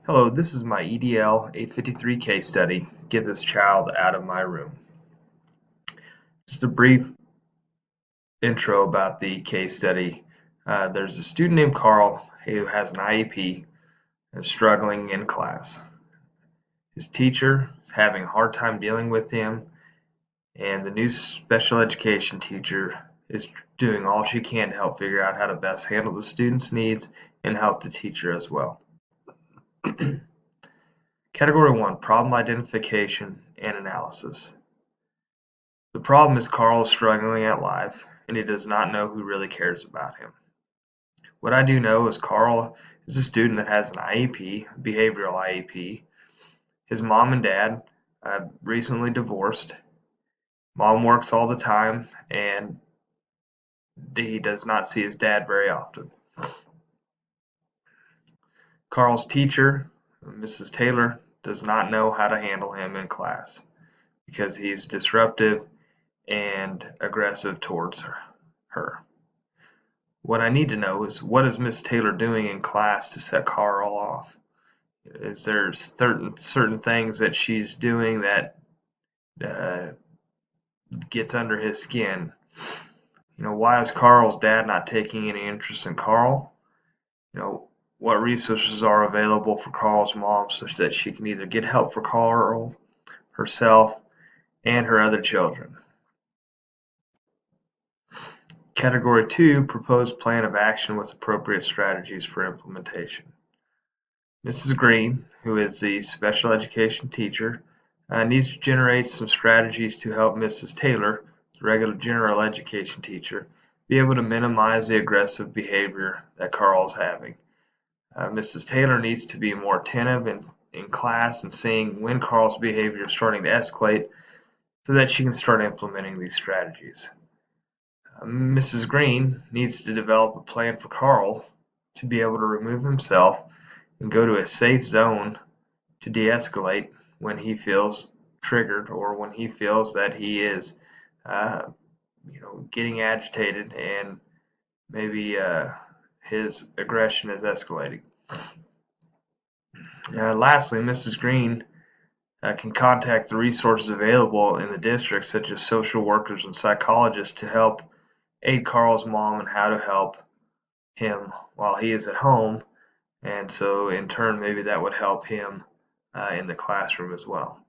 Hello, this is my EDL 853 case study, Get This Child Out of My Room. Just a brief intro about the case study. There's a student named Carl who has an IEP and is struggling in class. His teacher is having a hard time dealing with him, and the new special education teacher is doing all she can to help figure out how to best handle the student's needs and help the teacher as well. Category 1, Problem Identification and Analysis. The problem is Carl is struggling at life, and he does not know who really cares about him. What I do know is Carl is a student that has an IEP, behavioral IEP. His mom and dad recently divorced. Mom works all the time, and he does not see his dad very often. Carl's teacher, Mrs. Taylor, does not know how to handle him in class because he's disruptive and aggressive towards her. What I need to know is, what is Miss Taylor doing in class to set Carl off? Is there certain things that she's doing that uh, gets under his skin? Why is Carl's dad not taking any interest in Carl? What resources are available for Carl's mom such that she can either get help for Carl, herself, and her other children? Category 2, Proposed Plan of Action with Appropriate Strategies for Implementation. Mrs. Green, who is the special education teacher, needs to generate some strategies to help Mrs. Taylor, the regular general education teacher, be able to minimize the aggressive behavior that Carl is having. Mrs. Taylor needs to be more attentive in class and seeing when Carl's behavior is starting to escalate so that she can start implementing these strategies. Mrs. Green needs to develop a plan for Carl to be able to remove himself and go to a safe zone to de-escalate when he feels triggered or when he feels that he is getting agitated and maybe his aggression is escalating. Lastly, Mrs. Green can contact the resources available in the district, such as social workers and psychologists, to help aid Carl's mom in how to help him while he is at home, and so in turn maybe that would help him in the classroom as well.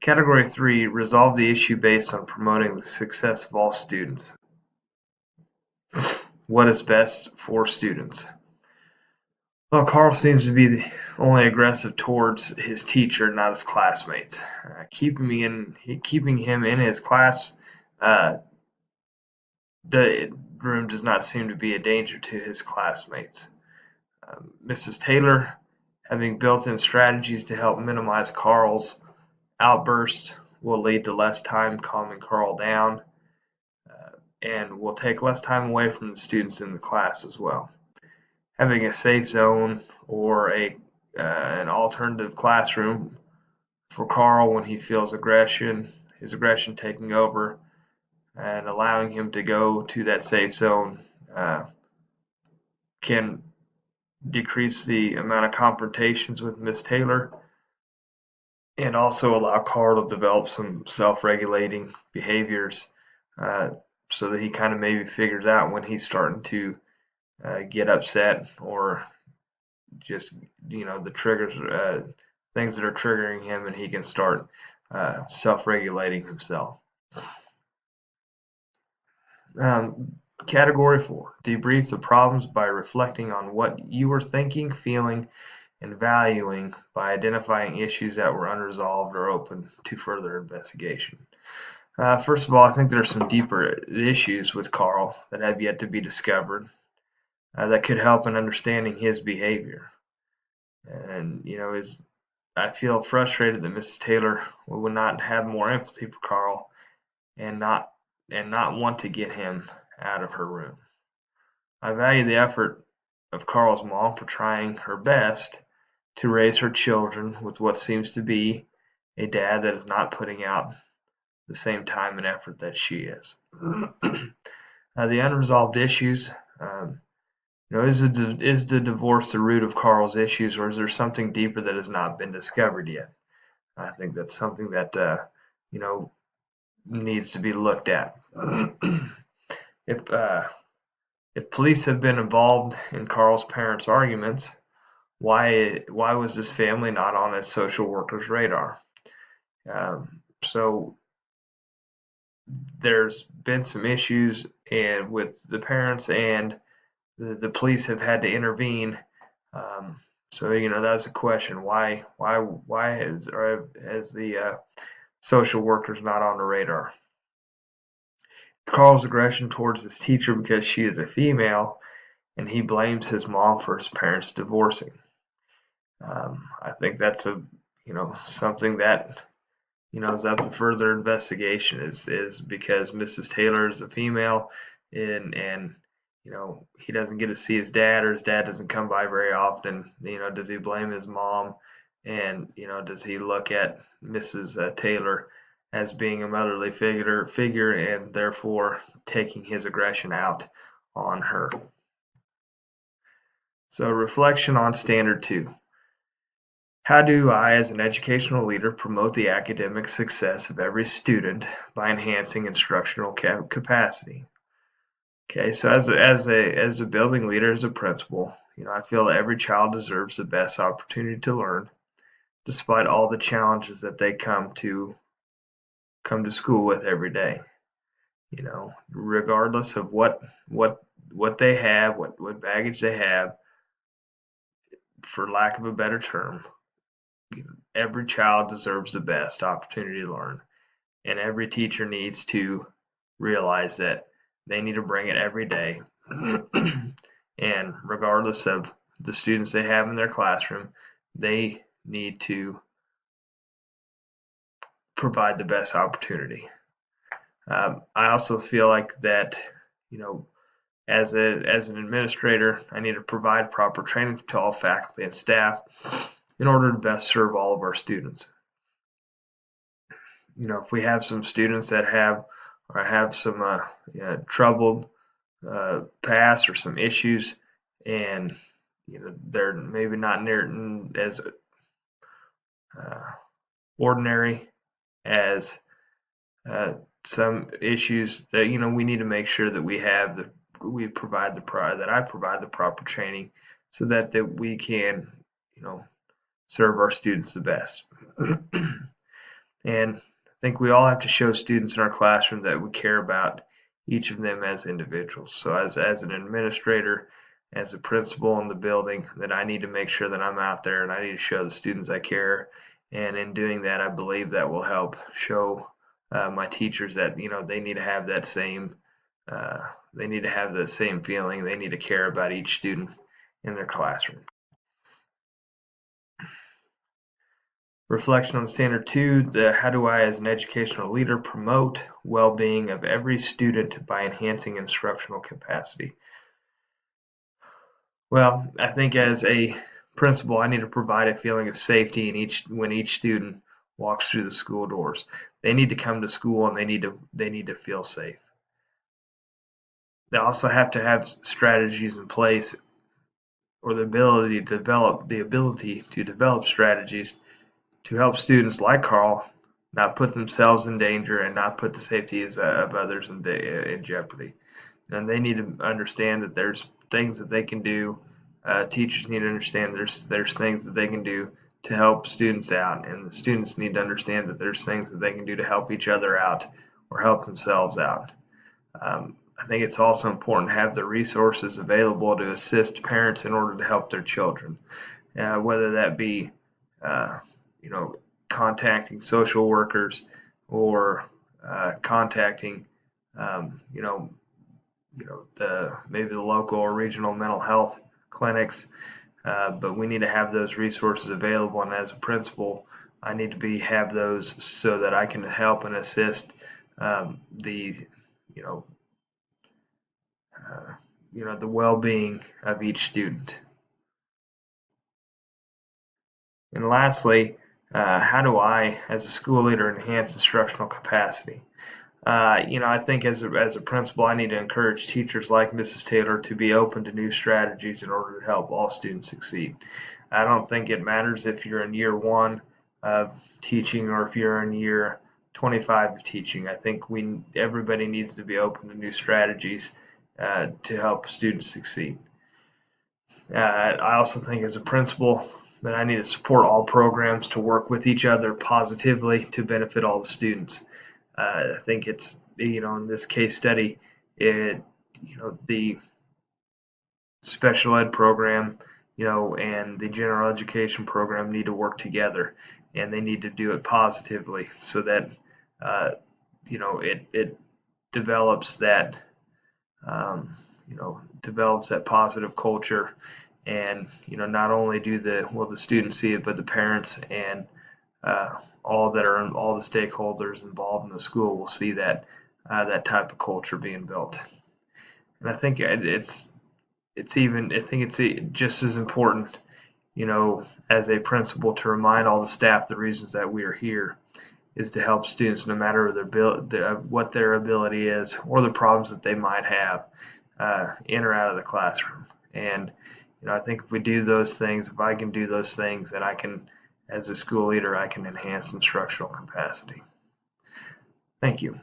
Category 3, Resolve the issue based on promoting the success of all students. What is best for students? Well, Carl seems to be only aggressive towards his teacher, not his classmates. Keeping him in his class the room does not seem to be a danger to his classmates. Mrs. Taylor, having built-in strategies to help minimize Carl's outbursts, will lead to less time calming Carl down and will take less time away from the students in the class as well. Having a safe zone or an alternative classroom for Carl when he feels his aggression taking over, and allowing him to go to that safe zone can decrease the amount of confrontations with Miss Taylor and also allow Carl to develop some self-regulating behaviors so that he kind of maybe figures out when he's starting to get upset or just the triggers, things that are triggering him, and he can start self-regulating himself. Category 4, Debrief the problems by reflecting on what you were thinking, feeling, and valuing by identifying issues that were unresolved or open to further investigation. First of all, I think there are some deeper issues with Carl that have yet to be discovered that could help in understanding his behavior. And I feel frustrated that Mrs. Taylor would not have more empathy for Carl and not want to get him out of her room. I value the effort of Carl's mom for trying her best to raise her children with what seems to be a dad that is not putting out the same time and effort that she is. The unresolved issues, Is the divorce the root of Carl's issues, or is there something deeper that has not been discovered yet? I think that's something that you know needs to be looked at. if if police have been involved in Carl's parents' arguments, why was this family not on a social worker's radar? So there's been some issues and with the parents, and the police have had to intervene. Um, so that's a question. Why has the social workers not on the radar? Carl's aggression towards his teacher because she is a female, and he blames his mom for his parents divorcing. I think that's something that is up for further investigation. Is because Mrs. Taylor is a female, and he doesn't get to see his dad, or his dad doesn't come by very often. Does he blame his mom, and does he look at Mrs. Taylor as being a motherly figure, and therefore taking his aggression out on her? So reflection on Standard 2. How do I, as an educational leader, promote the academic success of every student by enhancing instructional capacity? Okay, so as a building leader, as a principal, I feel every child deserves the best opportunity to learn, despite all the challenges that they come to school with every day. Regardless of what they have, what baggage they have, for lack of a better term, every child deserves the best opportunity to learn, and every teacher needs to realize that they need to bring it every day. And regardless of the students they have in their classroom, they need to provide the best opportunity. I also feel like that, as an administrator, I need to provide proper training to all faculty and staff in order to best serve all of our students. If we have some students that have some troubled past or some issues, and they're maybe not near as ordinary as some issues, that we need to make sure that I provide the proper training, so that we can serve our students the best. And I think we all have to show students in our classroom that we care about each of them as individuals. So as an administrator, as a principal in the building, that I need to make sure that I'm out there and I need to show the students I care. And in doing that, I believe that will help show my teachers that they need to have that same they need to have the same feeling. They need to care about each student in their classroom. Reflection on Standard 2, how do I, as an educational leader, promote well-being of every student by enhancing instructional capacity? Well, I think as a principal, I need to provide a feeling of safety when each student walks through the school doors. They need to come to school, and they need to feel safe. They also have to have strategies in place, or the ability to develop strategies to help students like Carl not put themselves in danger and not put the safety of others in jeopardy. And they need to understand that there's things that they can do. Teachers need to understand there's things that they can do to help students out, and the students need to understand that there's things that they can do to help each other out or help themselves out. I think it's also important to have the resources available to assist parents in order to help their children, whether that be contacting social workers, or contacting maybe the local or regional mental health clinics. But we need to have those resources available, and as a principal, I need to have those so that I can help and assist the the well-being of each student. And lastly, how do I, as a school leader, enhance instructional capacity? I think as a principal, I need to encourage teachers like Mrs. Taylor to be open to new strategies in order to help all students succeed. I don't think it matters if you're in year one of teaching or if you're in year 25 of teaching. I think everybody needs to be open to new strategies to help students succeed. I also think as a principal that I need to support all programs to work with each other positively to benefit all the students. I think it's, in this case study, the special ed program, and the general education program need to work together, and they need to do it positively so that, uh, it develops that, develops that positive culture. And, not only will the students see it, but the parents and all the stakeholders involved in the school will see that type of culture being built. And I think it's just as important, as a principal, to remind all the staff the reasons that we are here is to help students, no matter what their ability is or the problems that they might have in or out of the classroom. And I think if we do those things, if I can do those things, then I can, as a school leader, I can enhance instructional capacity. Thank you.